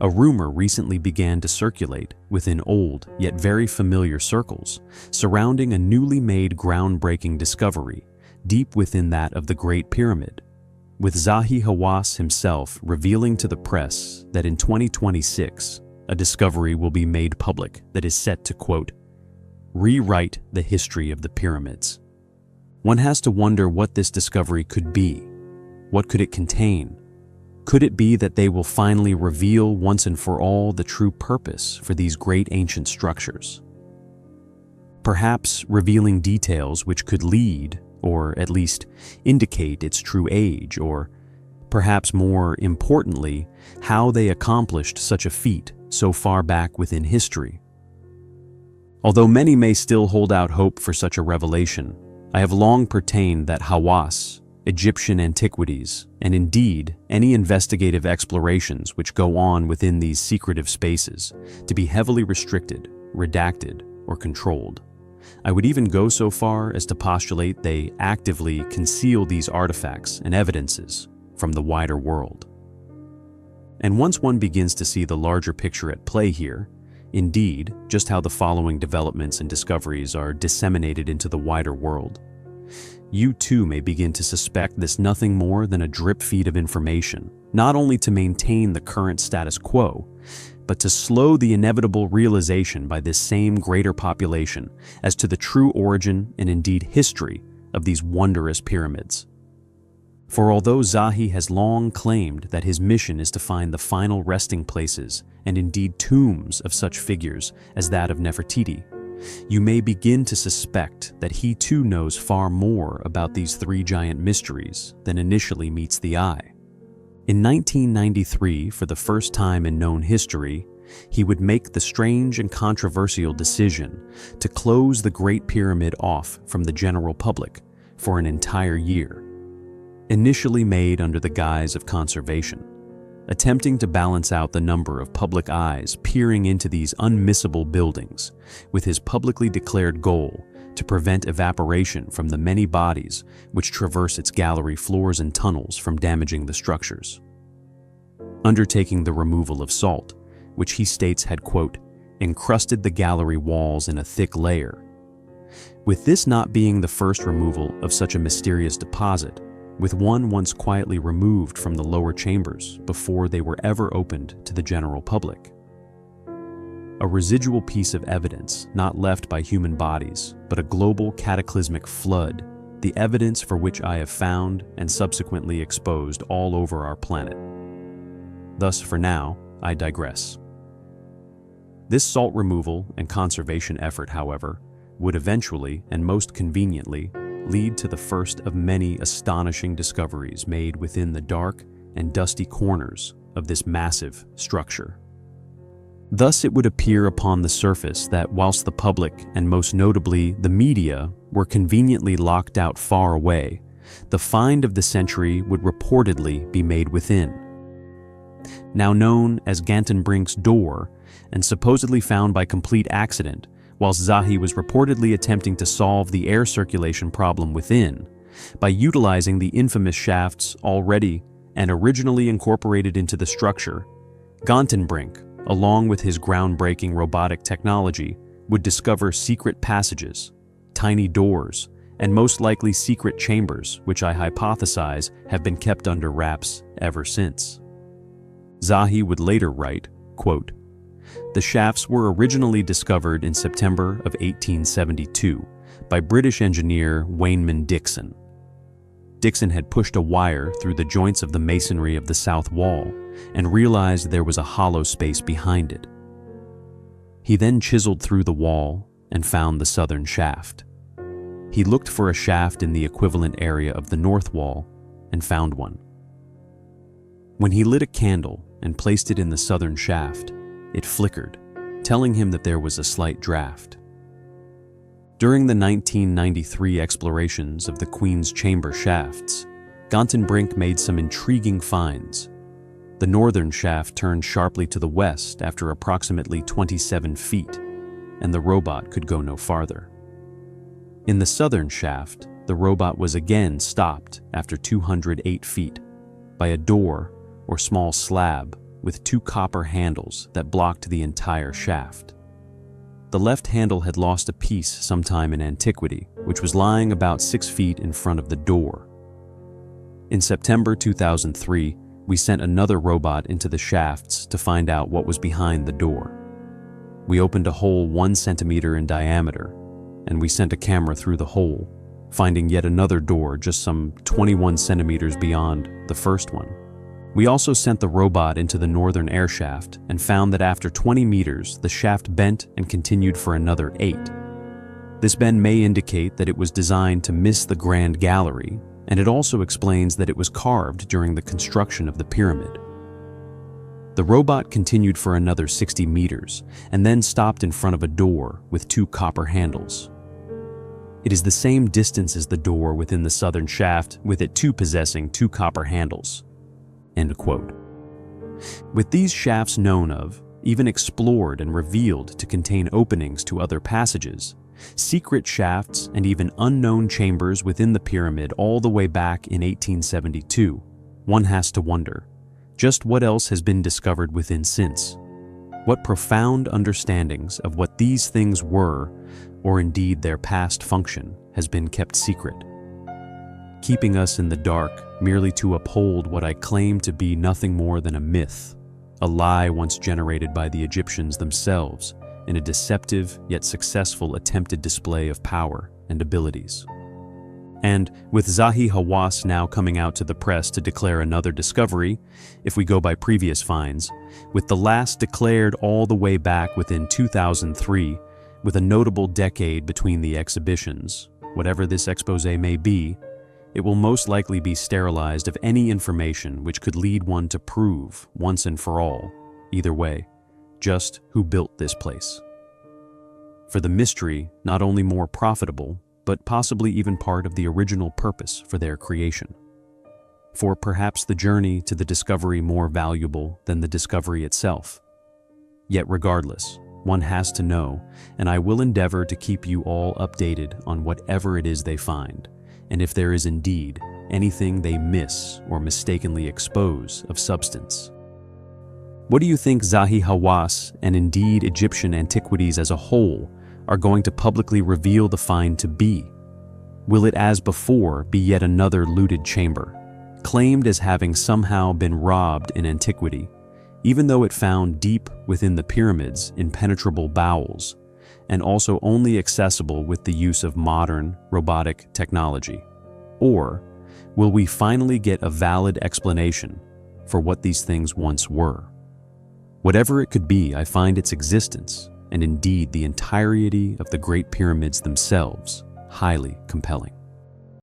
A rumor recently began to circulate within old yet very familiar circles surrounding a newly made groundbreaking discovery deep within that of the Great Pyramid, with Zahi Hawass himself revealing to the press that in 2026, a discovery will be made public that is set to, quote, rewrite the history of the pyramids. One has to wonder what this discovery could be. What could it contain? Could it be that they will finally reveal once and for all the true purpose for these great ancient structures? Perhaps revealing details which could lead, or at least indicate its true age, or perhaps more importantly, how they accomplished such a feat so far back within history. Although many may still hold out hope for such a revelation, I have long pertained that Hawass, Egyptian antiquities, and indeed any investigative explorations which go on within these secretive spaces to be heavily restricted, redacted, or controlled. I would even go so far as to postulate they actively conceal these artifacts and evidences from the wider world. And once one begins to see the larger picture at play here, indeed, just how the following developments and discoveries are disseminated into the wider world, you too may begin to suspect this nothing more than a drip feed of information, not only to maintain the current status quo, but to slow the inevitable realization by this same greater population as to the true origin and indeed history of these wondrous pyramids. For although Zahi has long claimed that his mission is to find the final resting places and indeed tombs of such figures as that of Nefertiti, you may begin to suspect that he too knows far more about these three giant mysteries than initially meets the eye. In 1993, for the first time in known history, he would make the strange and controversial decision to close the Great Pyramid off from the general public for an entire year, initially made under the guise of conservation, attempting to balance out the number of public eyes peering into these unmissable buildings with his publicly declared goal to prevent evaporation from the many bodies which traverse its gallery floors and tunnels from damaging the structures. Undertaking the removal of salt, which he states had, quote, encrusted the gallery walls in a thick layer. With this not being the first removal of such a mysterious deposit, with one once quietly removed from the lower chambers before they were ever opened to the general public. A residual piece of evidence not left by human bodies, but a global cataclysmic flood, the evidence for which I have found and subsequently exposed all over our planet. Thus, for now, I digress. This salt removal and conservation effort, however, would eventually, and most conveniently, lead to the first of many astonishing discoveries made within the dark and dusty corners of this massive structure. Thus it would appear upon the surface that whilst the public, and most notably the media, were conveniently locked out far away, the find of the century would reportedly be made within. Now known as Gantenbrink's Door, and supposedly found by complete accident, whilst Zahi was reportedly attempting to solve the air circulation problem within, by utilizing the infamous shafts already and originally incorporated into the structure, Gantenbrink, along with his groundbreaking robotic technology, would discover secret passages, tiny doors, and most likely secret chambers which I hypothesize have been kept under wraps ever since. Zahi would later write, quote, the shafts were originally discovered in September of 1872 by British engineer Wayneman Dixon. Dixon had pushed a wire through the joints of the masonry of the south wall and realized there was a hollow space behind it. He then chiseled through the wall and found the southern shaft. He looked for a shaft in the equivalent area of the north wall and found one. When he lit a candle and placed it in the southern shaft, it flickered, telling him that there was a slight draft. During the 1993 explorations of the Queen's Chamber shafts, Gantenbrink made some intriguing finds. The northern shaft turned sharply to the west after approximately 27 feet, and the robot could go no farther. In the southern shaft, the robot was again stopped after 208 feet by a door or small slab with two copper handles that blocked the entire shaft. The left handle had lost a piece sometime in antiquity, which was lying about 6 feet in front of the door. In September 2003, we sent another robot into the shafts to find out what was behind the door. We opened a hole 1 centimeter in diameter, and we sent a camera through the hole, finding yet another door just some 21 centimeters beyond the first one. We also sent the robot into the northern air shaft and found that after 20 meters, the shaft bent and continued for another 8. This bend may indicate that it was designed to miss the Grand Gallery, and it also explains that it was carved during the construction of the pyramid. The robot continued for another 60 meters and then stopped in front of a door with 2 copper handles. It is the same distance as the door within the southern shaft, with it too possessing 2 copper handles." End quote. With these shafts known of, even explored and revealed to contain openings to other passages, secret shafts and even unknown chambers within the pyramid all the way back in 1872, one has to wonder, just what else has been discovered within since? What profound understandings of what these things were, or indeed their past function, has been kept secret? Keeping us in the dark merely to uphold what I claim to be nothing more than a myth, a lie once generated by the Egyptians themselves in a deceptive yet successful attempted display of power and abilities. And with Zahi Hawass now coming out to the press to declare another discovery, if we go by previous finds, with the last declared all the way back within 2003, with a notable decade between the exhibitions, whatever this expose may be, it will most likely be sterilized of any information which could lead one to prove, once and for all, either way, just who built this place. For the mystery, not only more profitable, but possibly even part of the original purpose for their creation. For perhaps the journey to the discovery more valuable than the discovery itself. Yet regardless, one has to know, and I will endeavor to keep you all updated on whatever it is they find, and if there is indeed anything they miss or mistakenly expose of substance. What do you think Zahi Hawass, and indeed Egyptian antiquities as a whole, are going to publicly reveal the find to be? Will it, as before, be yet another looted chamber, claimed as having somehow been robbed in antiquity, even though it found deep within the pyramids impenetrable bowels, and also only accessible with the use of modern robotic technology? Or will we finally get a valid explanation for what these things once were? Whatever it could be, I find its existence, and indeed the entirety of the Great Pyramids themselves, highly compelling.